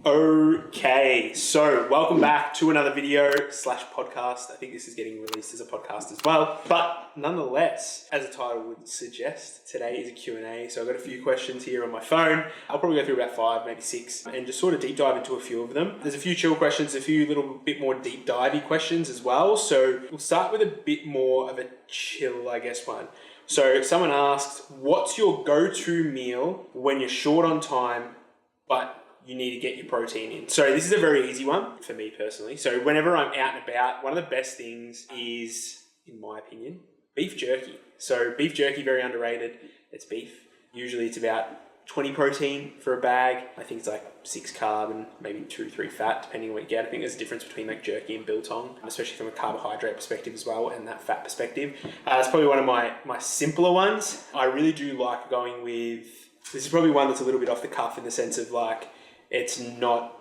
Okay, so welcome back to another video / podcast. I think this is getting released as a podcast as well, but nonetheless, as the title would suggest, today is a Q&A. So I've got a few questions here on my phone. I'll probably go through about 5, maybe 6, and just sort of deep dive into a few of them. There's a few chill questions, a few little bit more deep divey questions as well. So we'll start with a bit more of a chill, I guess, one. So someone asked, what's your go-to meal when you're short on time, but you need to get your protein in? So this is a very easy one for me personally. So whenever I'm out and about, one of the best things is, in my opinion, beef jerky. So beef jerky, very underrated. It's beef. Usually it's about 20 protein for a bag. I think it's like 6 carb and maybe 2-3 fat, depending on what you get. I think there's a difference between like jerky and biltong, especially from a carbohydrate perspective as well, and that fat perspective. It's probably one of my simpler ones. I really do like going with, this is probably one that's a little bit off the cuff in the sense of like, it's not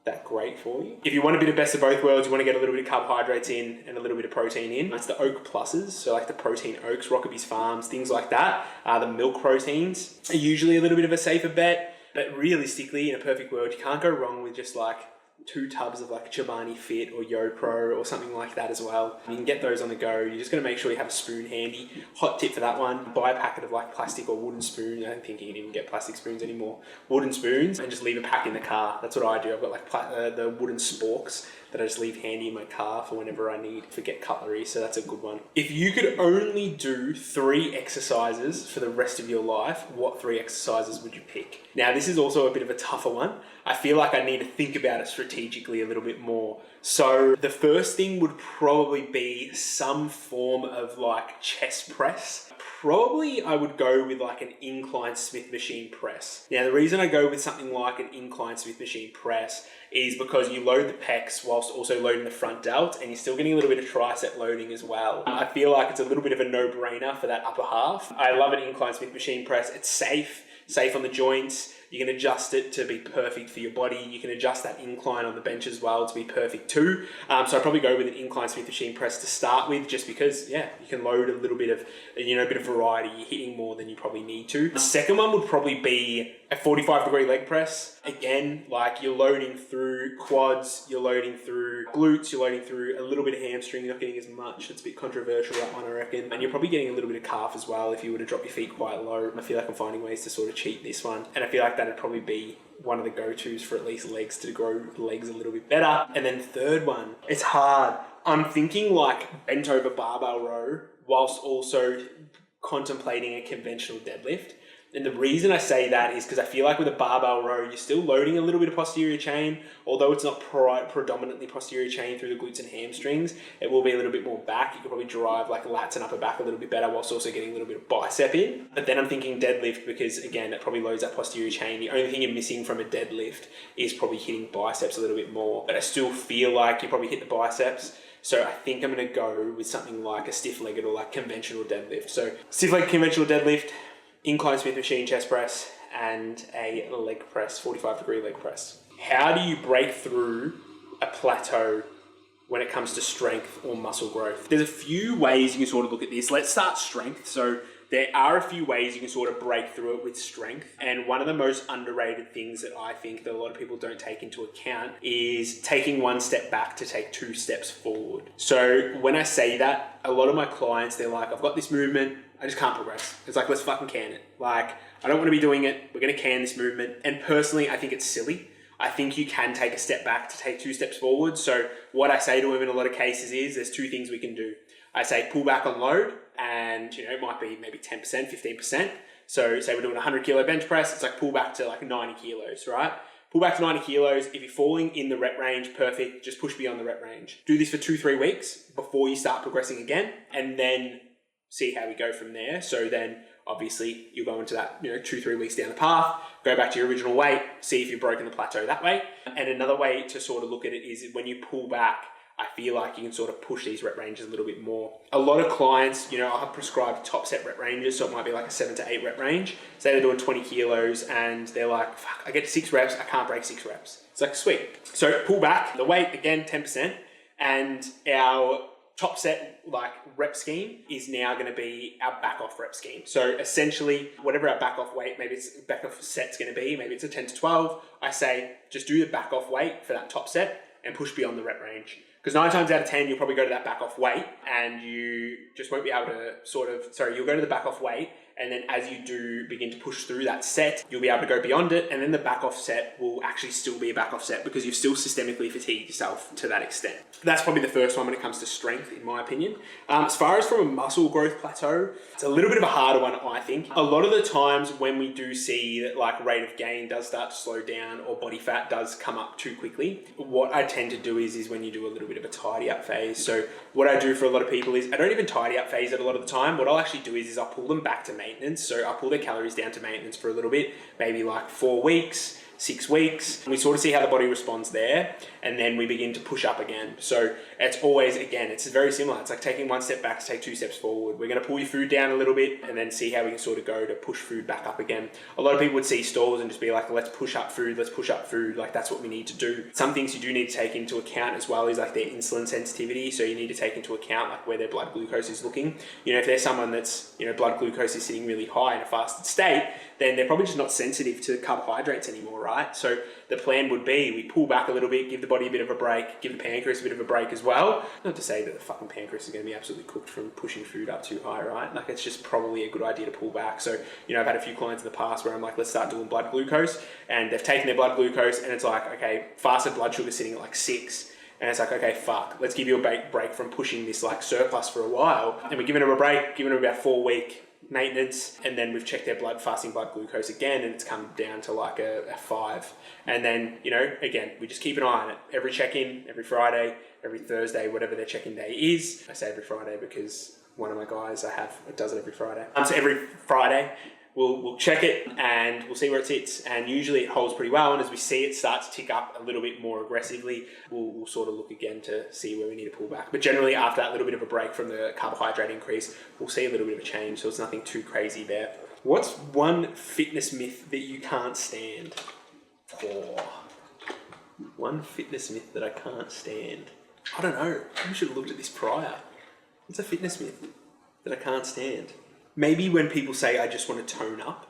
that great for you. If you want a bit of best of both worlds, you want to get a little bit of carbohydrates in and a little bit of protein in, it's the oat pluses. So like the protein oaks, Rockaby's Farms, things like that. The milk proteins are usually a little bit of a safer bet, but realistically, in a perfect world, you can't go wrong with just like 2 tubs of like Chobani Fit or YoPro or something like that as well. You can get those on the go. You're just going to make sure you have a spoon handy. Hot tip for that one, buy a packet of like plastic or wooden spoons. I don't think you can even get plastic spoons anymore. Wooden spoons, and just leave a pack in the car. That's what I do. I've got like the wooden sporks that I just leave handy in my car for whenever I need to forget cutlery. So that's a good one. If you could only do 3 exercises for the rest of your life, what 3 exercises would you pick? Now, this is also a bit of a tougher one. I feel like I need to think about it strategically a little bit more. So the first thing would probably be some form of like chest press. Probably I would go with like an incline Smith machine press. Now, the reason I go with something like an incline Smith machine press is because you load the pecs whilst also loading the front delt, and you're still getting a little bit of tricep loading as well. I feel like it's a little bit of a no-brainer for that upper half. I love an incline Smith machine press. It's safe on the joints. You can adjust it to be perfect for your body. You can adjust that incline on the bench as well to be perfect too. So I'd probably go with an incline Smith machine press to start with, just because, yeah, you can load a little bit of, a bit of variety. You're hitting more than you probably need to. The second one would probably be a 45-degree leg press. Again, like you're loading through quads, you're loading through glutes, you're loading through a little bit of hamstring. You're not getting as much. It's a bit controversial, that one, I reckon. And you're probably getting a little bit of calf as well if you were to drop your feet quite low. I feel like I'm finding ways to sort of cheat this one. And I feel like that'd probably be one of the go-tos for at least legs, to grow legs a little bit better. And then third one, it's hard. I'm thinking like bent over barbell row whilst also contemplating a conventional deadlift. And the reason I say that is because I feel like with a barbell row, you're still loading a little bit of posterior chain, although it's not predominantly posterior chain through the glutes and hamstrings. It will be a little bit more back. You can probably drive like lats and upper back a little bit better whilst also getting a little bit of bicep in. But then I'm thinking deadlift because, again, it probably loads that posterior chain. The only thing you're missing from a deadlift is probably hitting biceps a little bit more. But I still feel like you probably hit the biceps. So I think I'm going to go with something like a stiff-legged or like conventional deadlift. So stiff-legged conventional deadlift, incline Smith machine chest press, and a leg press, 45-degree leg press. How do you break through a plateau when it comes to strength or muscle growth? There's a few ways you can sort of look at this. Let's start strength. So there are a few ways you can sort of break through it with strength. And one of the most underrated things that I think that a lot of people don't take into account is taking 1 step back to take 2 steps forward. So when I say that, a lot of my clients, they're like, I've got this movement, I just can't progress. It's like, let's fucking can it. Like, I don't want to be doing it. We're going to can this movement. And personally, I think it's silly. I think you can take a step back to take 2 steps forward. So what I say to them in a lot of cases is there's 2 things we can do. I say pull back on load, and it might be maybe 10%, 15%. So say we're doing a 100 kilo bench press, it's like pull back to like 90 kilos, right? Pull back to 90 kilos. If you're falling in the rep range, perfect. Just push beyond the rep range. Do this for 2-3 weeks before you start progressing again, and then see how we go from there. So then obviously you'll go into that, 2-3 weeks down the path, go back to your original weight, see if you've broken the plateau that way. And another way to sort of look at it is when you pull back, I feel like you can sort of push these rep ranges a little bit more. A lot of clients, I'll have prescribed top set rep ranges, so it might be like a 7 to 8 rep range. Say they're doing 20 kilos and they're like, fuck, I get to 6 reps, I can't break 6 reps. It's like, sweet. So pull back, the weight, again, 10%. And our top set like rep scheme is now going to be our back off rep scheme. So essentially, whatever our back off weight, maybe it's back off set's going to be, maybe it's a 10 to 12. I say just do the back off weight for that top set and push beyond the rep range. Because 9 times out of 10, you'll probably go to that back off weight and you just won't be able to you'll go to the back off weight. And then as you do begin to push through that set, you'll be able to go beyond it. And then the back off set will actually still be a back off set because you've still systemically fatigued yourself to that extent. That's probably the first one when it comes to strength, in my opinion. As far as from a muscle growth plateau, it's a little bit of a harder one, I think. A lot of the times when we do see that like rate of gain does start to slow down or body fat does come up too quickly, what I tend to do is when you do a little bit of a tidy up phase. So what I do for a lot of people is I don't even tidy up phase it a lot of the time. What I'll actually do is I'll pull them back to maintenance. So I'll pull their calories down to maintenance for a little bit, maybe like 4 weeks, 6 weeks, and we sort of see how the body responds there, and then we begin to push up again. So it's always, again, it's very similar. It's like taking 1 step back to take 2 steps forward. We're going to pull your food down a little bit and then see how we can sort of go to push food back up again. A lot of people would see stalls and just be like, let's push up food, like that's what we need to do. Some things you do need to take into account as well is like their insulin sensitivity. So you need to take into account like where their blood glucose is looking. You know, if there's someone that's, you know, blood glucose is sitting really high in a fasted state, then they're probably just not sensitive to carbohydrates anymore, right? So the plan would be we pull back a little bit, give the body a bit of a break, give the pancreas a bit of a break as well. Not to say that the fucking pancreas is going to be absolutely cooked from pushing food up too high, right? Like it's just probably a good idea to pull back. So, you know, I've had a few clients in the past where I'm like, let's start doing blood glucose, and they've taken their blood glucose and it's like, okay, fasted blood sugar sitting at like 6. And it's like, okay, fuck, let's give you a break from pushing this like surplus for a while. And we're giving them a break, giving them about 4-week maintenance, and then we've checked their fasting blood glucose again, and it's come down to like a 5. And then, you know, again, we just keep an eye on it. Every check-in, every Friday, every Thursday, whatever their check-in day is. I say every Friday because one of my guys does it every Friday. So every Friday, we'll check it and we'll see where it sits, and usually it holds pretty well, and as we see it start to tick up a little bit more aggressively, we'll sort of look again to see where we need to pull back. But generally after that little bit of a break from the carbohydrate increase, we'll see a little bit of a change, so it's nothing too crazy there. What's one fitness myth that you can't stand? One fitness myth that I can't stand. I don't know, we should have looked at this prior. What's a fitness myth that I can't stand? Maybe when people say, I just want to tone up,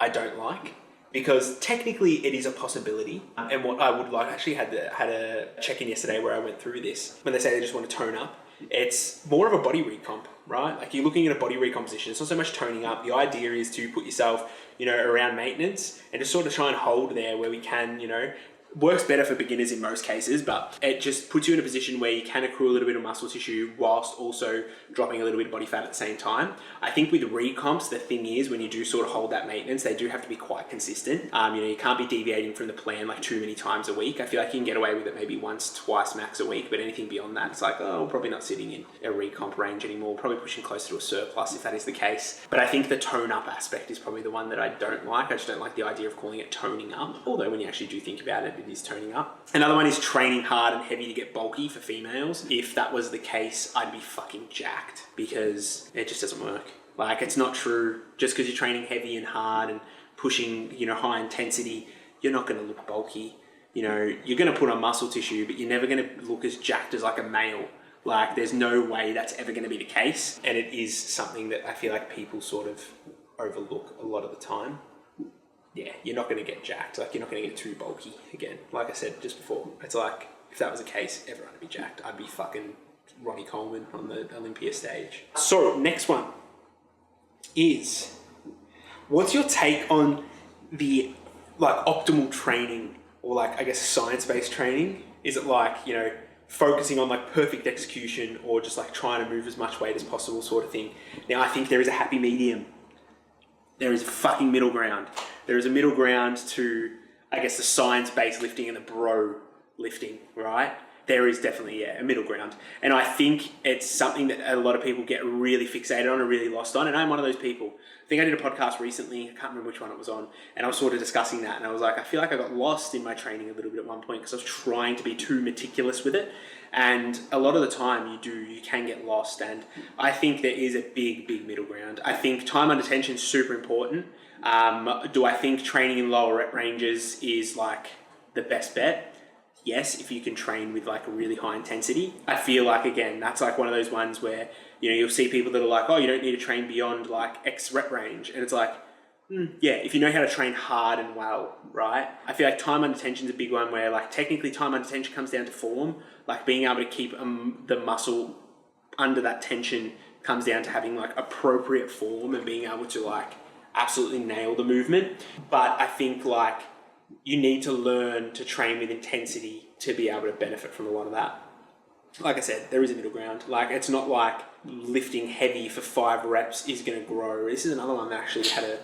I don't like, because technically it is a possibility. And what I would like, I actually had a check-in yesterday where I went through this. When they say they just want to tone up, it's more of a body recomp, right? Like you're looking at a body recomposition. It's not so much toning up. The idea is to put yourself, you know, around maintenance and just sort of try and hold there where we can, you know. Works better for beginners in most cases, but it just puts you in a position where you can accrue a little bit of muscle tissue whilst also dropping a little bit of body fat at the same time. I think with recomps, the thing is when you do sort of hold that maintenance, they do have to be quite consistent. You know, you can't be deviating from the plan like too many times a week. I feel like you can get away with it maybe once, twice max a week, but anything beyond that, it's like, oh, we're probably not sitting in a recomp range anymore. We're probably pushing closer to a surplus if that is the case. But I think the tone up aspect is probably the one that I don't like. I just don't like the idea of calling it toning up, although when you actually do think about it, it is toning up. Another one is training hard and heavy to get bulky for females. If that was the case, I'd be fucking jacked because it just doesn't work. Like, it's not true. Just because you're training heavy and hard and pushing, you know, high intensity, you're not going to look bulky. You know, you're going to put on muscle tissue, but you're never going to look as jacked as like a male. Like, there's no way that's ever going to be the case. And it is something that I feel like people sort of overlook a lot of the time. Yeah, you're not going to get jacked. Like, you're not going to get too bulky again. Like I said just before, it's like, if that was the case, everyone would be jacked. I'd be fucking Ronnie Coleman on the Olympia stage. So, next one is, what's your take on the, like, optimal training, or like, I guess, science-based training? Is it like, you know, focusing on like perfect execution, or just like trying to move as much weight as possible sort of thing? Now, I think there is a happy medium. There is a fucking middle ground. There is a middle ground to, I guess, the science-based lifting and the bro lifting, right? There is definitely, yeah, a middle ground. And I think it's something that a lot of people get really fixated on and really lost on. And I'm one of those people. I think I did a podcast recently, I can't remember which one it was on, and I was sort of discussing that. And I was like, I feel like I got lost in my training a little bit at one point because I was trying to be too meticulous with it. And a lot of the time you can get lost. And I think there is a big, big middle ground. I think time under tension is super important. Do I think training in lower rep ranges is like the best bet? yes, if you can train with like a really high intensity. I feel like, again, that's like one of those ones where, you'll see people that are like, oh, you don't need to train beyond like X rep range. And it's like, yeah, if you know how to train hard and well, right? I feel like time under tension is a big one where like technically time under tension comes down to form, like being able to keep the muscle under that tension comes down to having like appropriate form and being able to like absolutely nail the movement. But I think like you need to learn to train with intensity to be able to benefit from a lot of that. Like I said, there is a middle ground. Like it's not like lifting heavy for 5 reps is going to grow. This is another one that actually had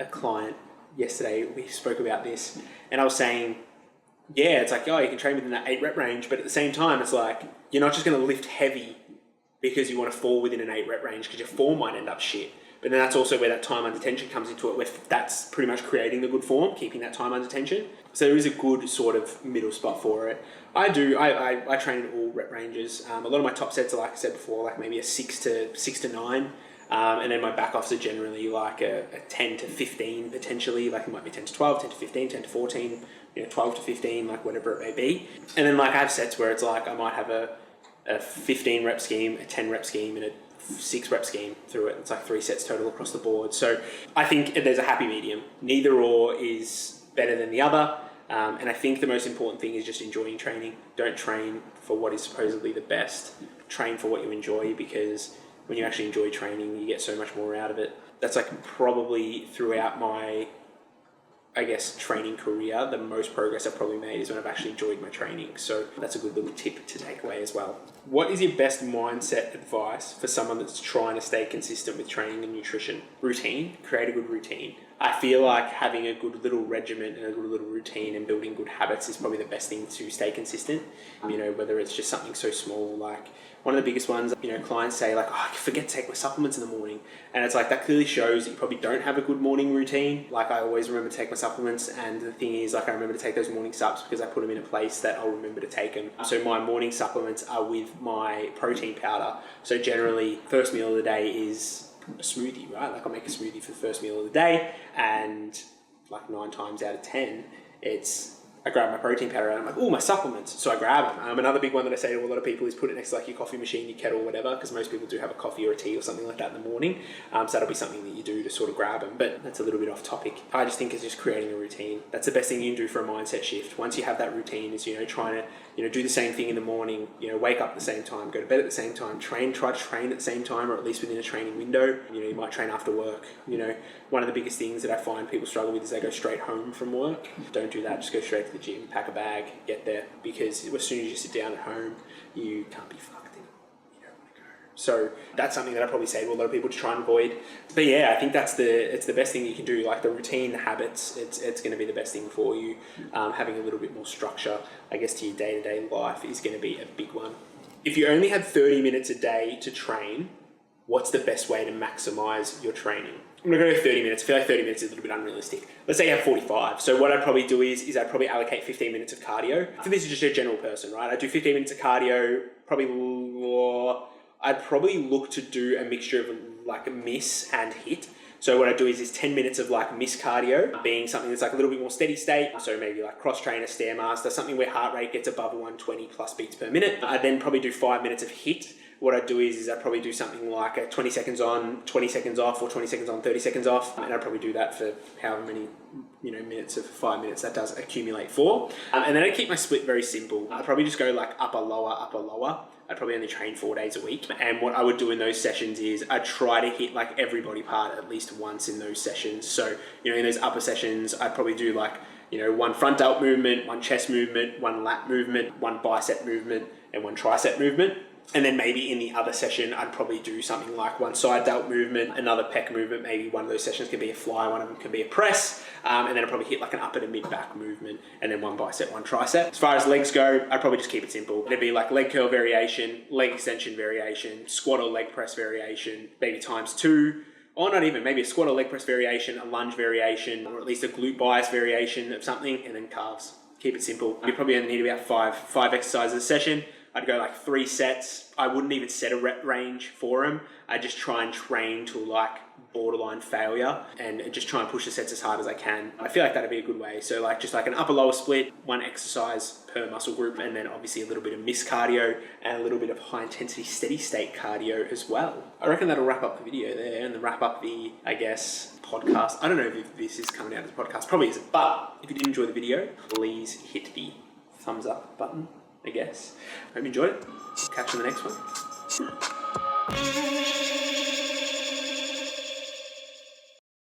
a client yesterday. We spoke about this and I was saying, yeah, it's like, oh, you can train within that 8 rep range, but at the same time, it's like, you're not just going to lift heavy because you want to fall within an 8 rep range because your form might end up shit. But then that's also where that time under tension comes into it, where that's pretty much creating the good form, keeping that time under tension. So there is a good sort of middle spot for it. I train in all rep ranges. A lot of my top sets are, like I said before, like maybe a 6 to 9. And then my back offs are generally like a 10 to 15 potentially, like it might be 10 to 12, 10 to 15, 10 to 14, 12 to 15, like whatever it may be. And then like I have sets where it's like I might have a 15 rep scheme, a 10 rep scheme, and a 6 rep scheme through it. It's like 3 sets total across the board. So I think there's a happy medium. Neither or is better than the other. And I think the most important thing is just enjoying training. Don't train for what is supposedly the best. Train for what you enjoy, because when you actually enjoy training, you get so much more out of it. That's like probably throughout my, I guess, training career, the most progress I've probably made is when I've actually enjoyed my training. So that's a good little tip to take away as well. What is your best mindset advice for someone that's trying to stay consistent with training and nutrition? Routine. Create a good routine. I feel like having a good little regimen and a good little routine and building good habits is probably the best thing to stay consistent. Whether it's just something so small, like one of the biggest ones, clients say like, oh, I forget to take my supplements in the morning. And it's like, that clearly shows that you probably don't have a good morning routine. Like I always remember to take my supplements. And the thing is, like, I remember to take those morning supps because I put them in a place that I'll remember to take them. So my morning supplements are with my protein powder. So generally first meal of the day is a smoothie, right? Like I'll make a smoothie for the first meal of the day, and like 9 times out of 10, I grab my protein powder and I'm like, oh, my supplements. So I grab them. Another big one that I say to a lot of people is put it next to like your coffee machine, your kettle, whatever, because most people do have a coffee or a tea or something like that in the morning. So that'll be something that you do to sort of grab them, but that's a little bit off topic. I just think it's just creating a routine. That's the best thing you can do for a mindset shift. Once you have that routine is, trying to, do the same thing in the morning, wake up at the same time, go to bed at the same time, try to train at the same time, or at least within a training window. You might train after work. One of the biggest things that I find people struggle with is they go straight home from work. Don't do that. Just go straight to the gym, pack a bag, get there, because as soon as you sit down at home, you can't be fucked in. You don't want to go. So that's something that I probably say to a lot of people to try and avoid. But yeah, I think it's the best thing you can do. Like the routine, the habits, it's going to be the best thing for you. Having a little bit more structure, I guess, to your day-to-day life is going to be a big one. If you only had 30 minutes a day to train, what's the best way to maximize your training? I'm going to go 30 minutes. I feel like 30 minutes is a little bit unrealistic. Let's say you have 45. So what I'd probably do is I'd probably allocate 15 minutes of cardio. So this is just a general person, right? I do 15 minutes of cardio, I'd probably look to do a mixture of like miss and hit. So what I do is 10 minutes of like miss cardio, being something that's like a little bit more steady state. So maybe like cross trainer, Stairmaster, something where heart rate gets above 120 plus beats per minute. I then probably do 5 minutes of hit. What I do is I probably do something like a 20 seconds on, 20 seconds off, or 20 seconds on, 30 seconds off. And I'd probably do that for however many minutes of 5 minutes that does accumulate for. And then I keep my split very simple. I'd probably just go like upper, lower, upper, lower. I'd probably only train 4 days a week. And what I would do in those sessions is I try to hit like every body part at least once in those sessions. So, in those upper sessions, I'd probably do like, one front delt movement, one chest movement, one lat movement, one bicep movement, and one tricep movement. And then maybe in the other session, I'd probably do something like one side delt movement, another pec movement. Maybe one of those sessions can be a fly, one of them can be a press. And then I'd probably hit like an upper to mid back movement, and then one bicep, one tricep. As far as legs go, I'd probably just keep it simple. It'd be like leg curl variation, leg extension variation, squat or leg press variation, maybe times 2. Or not even, maybe a squat or leg press variation, a lunge variation, or at least a glute bias variation of something, and then calves. Keep it simple. You probably only need about five exercises a session. I'd go like 3 sets. I wouldn't even set a rep range for them. I'd just try and train to like borderline failure and just try and push the sets as hard as I can. I feel like that'd be a good way. So like just like an upper lower split, 1 exercise per muscle group, and then obviously a little bit of missed cardio and a little bit of high intensity steady state cardio as well. I reckon that'll wrap up the video there and then wrap up the, I guess, podcast. I don't know if this is coming out as a podcast, probably isn't, but if you did enjoy the video, please hit the thumbs up button, I guess. Hope you enjoyed it. Catch you in the next one.